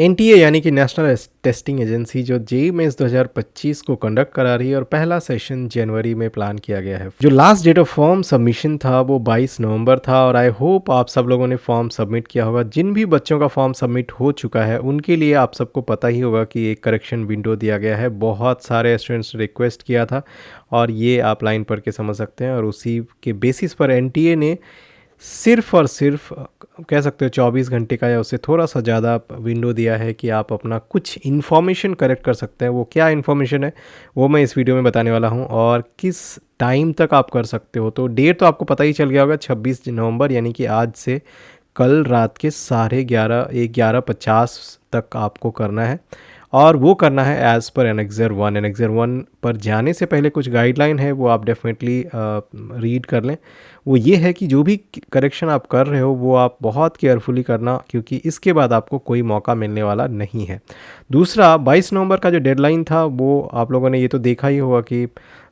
NTA यानी कि national testing agency जो जेईई मेंस 2025 को कंडक्ट करा रही है और पहला सेशन जनवरी में प्लान किया गया है। जो last date of form submission था वो 22 नवंबर था और आई होप आप सब लोगों ने फॉर्म सबमिट किया होगा। जिन भी बच्चों का फॉर्म सबमिट हो चुका है उनके लिए आप सबको पता ही होगा कि एक करेक्शन विंडो दिया गया है। बहुत सारे स्टूडेंट्स ने रिक्वेस्ट किया था और ये आप लाइन पढ़ के समझ सकते हैं और उसी के बेसिस पर एनटीए ने सिर्फ और सिर्फ कह सकते हो 24 घंटे का या उससे थोड़ा सा ज़्यादा विंडो दिया है कि आप अपना कुछ इन्फॉर्मेशन करेक्ट कर सकते हैं। वो क्या इन्फॉर्मेशन है वो मैं इस वीडियो में बताने वाला हूँ और किस टाइम तक आप कर सकते हो। तो डेट तो आपको पता ही चल गया होगा, 26 नवंबर यानी कि आज से कल रात के 11:30 तक आपको करना है और वो करना है एज़ पर एनेक्सर 1। एनेक्सर 1 पर जाने से पहले कुछ गाइडलाइन है वो आप डेफिनेटली रीड कर लें। वो ये है कि जो भी करेक्शन आप कर रहे हो वो आप बहुत केयरफुली करना, क्योंकि इसके बाद आपको कोई मौका मिलने वाला नहीं है। दूसरा, 22 नवंबर का जो डेडलाइन था वो आप लोगों ने ये तो देखा ही होगा कि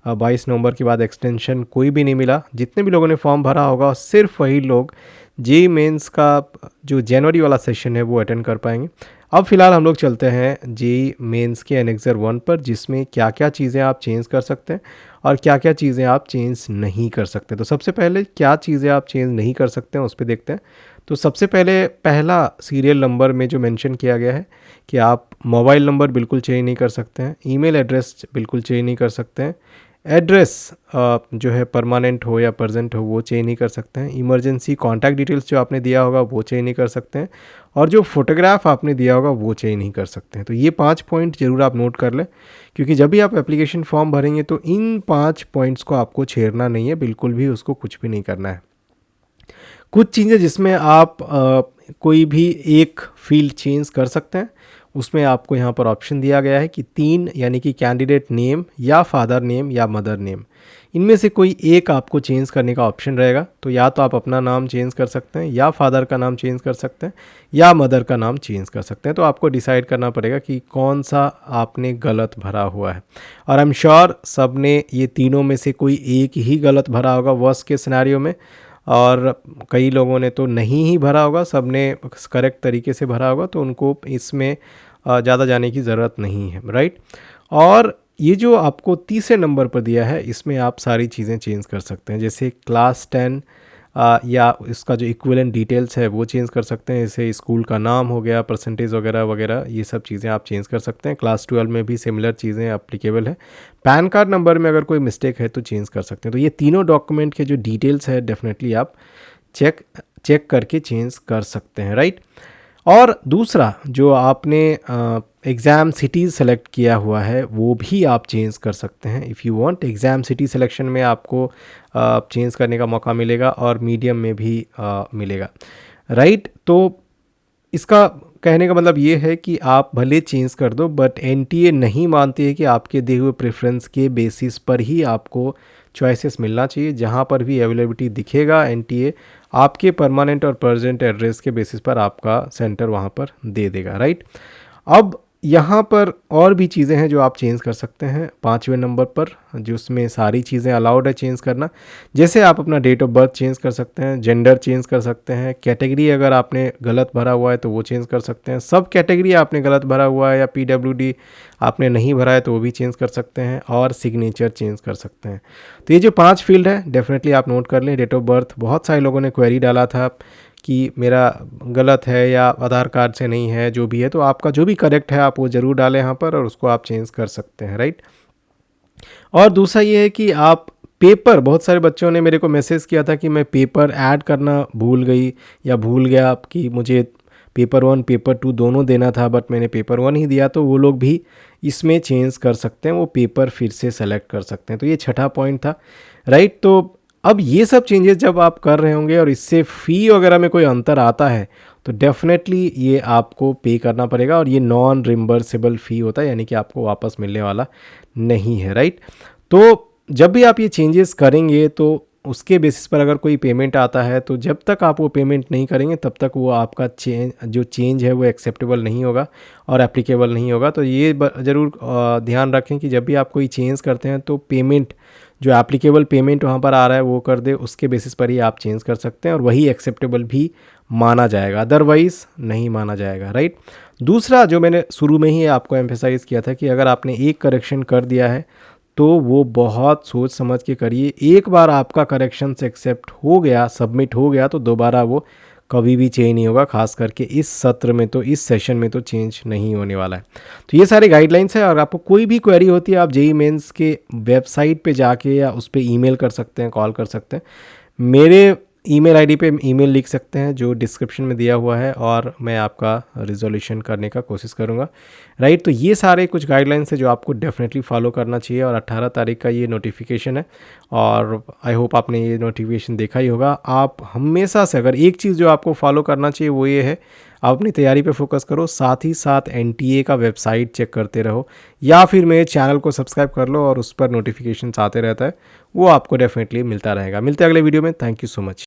22 नवंबर के बाद एक्सटेंशन कोई भी नहीं मिला। जितने भी लोगों ने फॉर्म भरा होगा सिर्फ वही लोग जेईई मेंस का जो जनवरी वाला सेशन है वो अटेंड कर पाएंगे। अब फिलहाल हम लोग चलते हैं जेईई मेंस के एनेक्सर 1 पर, जिसमें क्या क्या चीज़ें आप चेंज कर सकते हैं और क्या क्या चीज़ें आप चेंज नहीं कर सकते। तो सबसे पहले क्या चीज़ें आप चेंज नहीं कर सकते हैं उस पर देखते हैं। तो सबसे पहले पहला सीरियल नंबर में जो मेंशन किया गया है कि आप मोबाइल नंबर बिल्कुल चेंज नहीं कर सकते हैं, ईमेल एड्रेस बिल्कुल चेंज नहीं कर सकते हैं, एड्रेस जो है परमानेंट हो या प्रेजेंट हो वो चेंज नहीं कर सकते हैं, इमरजेंसी कॉन्टैक्ट डिटेल्स जो आपने दिया होगा वो चेंज नहीं कर सकते हैं और जो फोटोग्राफ आपने दिया होगा वो चेंज नहीं कर सकते हैं। तो ये 5 पॉइंट ज़रूर आप नोट कर लें, क्योंकि जब भी आप एप्लीकेशन फॉर्म भरेंगे तो इन 5 पॉइंट्स को आपको छेड़ना नहीं है, बिल्कुल भी उसको कुछ भी नहीं करना है। कुछ चीज़ें जिसमें आप कोई भी एक फील्ड चेंज कर सकते हैं, उसमें आपको यहाँ पर ऑप्शन दिया गया है कि 3 यानी कि कैंडिडेट नेम या फादर नेम या मदर नेम, इनमें से कोई एक आपको चेंज करने का ऑप्शन रहेगा। तो या तो आप अपना नाम चेंज कर सकते हैं या फादर का नाम चेंज कर सकते हैं या मदर का नाम चेंज कर सकते हैं। तो आपको डिसाइड करना पड़ेगा कि कौन सा आपने गलत भरा हुआ है और आई एम श्योर सब ने ये तीनों में से कोई एक ही गलत भरा होगा वर्स्ट के सिनेरियो में, और कई लोगों ने तो नहीं ही भरा होगा, सब ने करेक्ट तरीके से भरा होगा, तो उनको इसमें ज़्यादा जाने की ज़रूरत नहीं है, राइट। और ये जो आपको तीसरे नंबर पर दिया है इसमें आप सारी चीज़ें चेंज कर सकते हैं, जैसे क्लास 10 या इसका जो इक्विवेलेंट डिटेल्स है वो चेंज कर सकते हैं, जैसे स्कूल का नाम हो गया, परसेंटेज वगैरह वगैरह, ये सब चीज़ें आप चेंज कर सकते हैं। क्लास 12 में भी सिमिलर चीज़ें एप्लीकेबल है। पैन कार्ड नंबर में अगर कोई मिस्टेक है तो चेंज कर सकते हैं। तो ये तीनों डॉक्यूमेंट के जो डिटेल्स है डेफिनेटली आप चेक करके चेंज कर सकते हैं, राइट। और दूसरा, जो आपने एग्ज़ाम सिटीज़ सेलेक्ट किया हुआ है वो भी आप चेंज कर सकते हैं if you want. Exam city selection में आपको चेंज करने का मौका मिलेगा और मीडियम में भी मिलेगा, राइट। तो इसका कहने का मतलब ये है कि आप भले चेंज कर दो, बट एनटीए नहीं मानती है कि आपके दिए हुए प्रेफरेंस के बेसिस पर ही आपको चॉइसेस मिलना चाहिए। जहाँ पर भी अवेलेबिलिटी दिखेगा एनटीए आपके परमानेंट और प्रेजेंट एड्रेस के बेसिस पर आपका सेंटर वहाँ पर दे देगा, राइट। अब यहाँ पर और भी चीज़ें हैं जो आप चेंज कर सकते हैं 5वें नंबर पर, जिसमें सारी चीज़ें अलाउड है चेंज करना। जैसे आप अपना डेट ऑफ बर्थ चेंज कर सकते हैं, जेंडर चेंज कर सकते हैं, कैटेगरी अगर आपने गलत भरा हुआ है तो वो चेंज कर सकते हैं, सब कैटेगरी आपने गलत भरा हुआ है या पीडब्ल्यूडी आपने नहीं भरा है तो वो भी चेंज कर सकते हैं, और सिग्नेचर चेंज कर सकते हैं। तो ये जो 5 फील्ड है डेफिनेटली आप नोट कर लें। डेट ऑफ बर्थ, बहुत सारे लोगों ने क्वेरी डाला था कि मेरा गलत है या आधार कार्ड से नहीं है, जो भी है, तो आपका जो भी करेक्ट है आप वो ज़रूर डालें यहाँ पर और उसको आप चेंज कर सकते हैं, राइट। और दूसरा ये है कि आप पेपर, बहुत सारे बच्चों ने मेरे को मैसेज किया था कि मैं पेपर ऐड करना भूल गई या भूल गया कि मुझे पेपर 1 पेपर 2 दोनों देना था, बट मैंने पेपर 1 ही दिया, तो वो लोग भी इसमें चेंज कर सकते हैं, वो पेपर फिर से सेलेक्ट कर सकते हैं। तो ये छठा पॉइंट था, राइट। तो अब ये सब चेंजेस जब आप कर रहे होंगे और इससे फ़ी वगैरह में कोई अंतर आता है तो डेफिनेटली ये आपको पे करना पड़ेगा, और ये नॉन रिम्बर्सेबल फ़ी होता है, यानी कि आपको वापस मिलने वाला नहीं है, राइट। तो जब भी आप ये चेंजेस करेंगे तो उसके बेसिस पर अगर कोई पेमेंट आता है तो जब तक आप वो पेमेंट नहीं करेंगे तब तक वो आपका चेंज है वो एक्सेप्टेबल नहीं होगा और एप्लीकेबल नहीं होगा। तो ये ज़रूर ध्यान रखें कि जब भी आप कोई चेंज करते हैं तो पेमेंट, जो एप्लीकेबल पेमेंट वहाँ पर आ रहा है वो कर दे, उसके बेसिस पर ही आप चेंज कर सकते हैं और वही एक्सेप्टेबल भी माना जाएगा, अदरवाइज़ नहीं माना जाएगा, राइट। दूसरा जो मैंने शुरू में ही आपको एम्फेसाइज़ किया था कि अगर आपने एक करेक्शन कर दिया है तो वो बहुत सोच समझ के करिए। एक बार आपका करेक्शन से एक्सेप्ट हो गया, सबमिट हो गया, तो दोबारा वो कभी भी चेंज नहीं होगा, खास करके इस सत्र में तो, इस सेशन में तो चेंज नहीं होने वाला है। तो ये सारे गाइडलाइंस है। और आपको कोई भी क्वेरी होती है आप जेईई मेंस के वेबसाइट पे जाके या उस पर ईमेल कर सकते हैं, कॉल कर सकते हैं। मेरे ईमेल आईडी पे ईमेल लिख सकते हैं जो डिस्क्रिप्शन में दिया हुआ है, और मैं आपका रिजोल्यूशन करने का कोशिश करूँगा, राइट। तो ये सारे कुछ गाइडलाइंस है जो आपको डेफिनेटली फॉलो करना चाहिए। और 18 तारीख का ये नोटिफिकेशन है, और आई होप आपने ये नोटिफिकेशन देखा ही होगा। आप हमेशा से अगर एक चीज़ जो आपको फॉलो करना चाहिए वो ये है, आप अपनी तैयारी पे फोकस करो, साथ ही साथ एनटीए का वेबसाइट चेक करते रहो, या फिर मेरे चैनल को सब्सक्राइब कर लो और उस पर नोटिफिकेशन आते रहता है, वो आपको डेफिनेटली मिलता रहेगा। मिलते हैं अगले वीडियो में। Thank you so much.